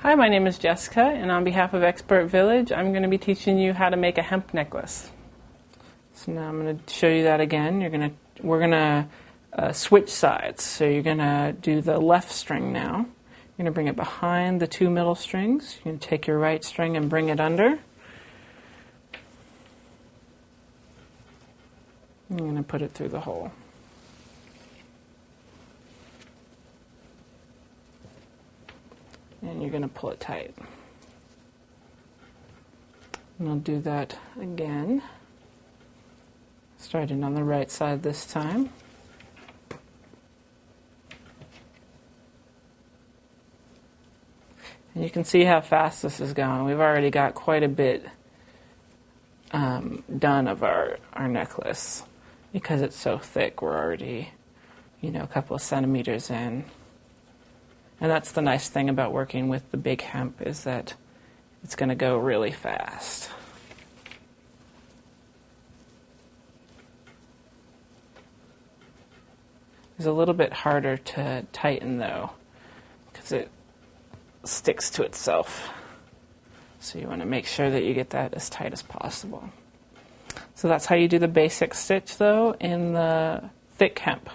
Hi, my name is Jessica, and on behalf of Expert Village, I'm going to be teaching you how to make a hemp necklace. So now I'm going to show you that again. We're going to switch sides. So you're going to do the left string now. You're going to bring it behind the two middle strings. You're going to take your right string and bring it under. You're going to put it through the hole. And you're going to pull it tight. And I'll do that again. Starting on the right side this time. And you can see how fast this is going. We've already got quite a bit done of our necklace. Because it's so thick, we're already, a couple of centimeters in. And that's the nice thing about working with the big hemp, is that it's going to go really fast. It's a little bit harder to tighten though, because it sticks to itself. So you want to make sure that you get that as tight as possible. So that's how you do the basic stitch though in the thick hemp.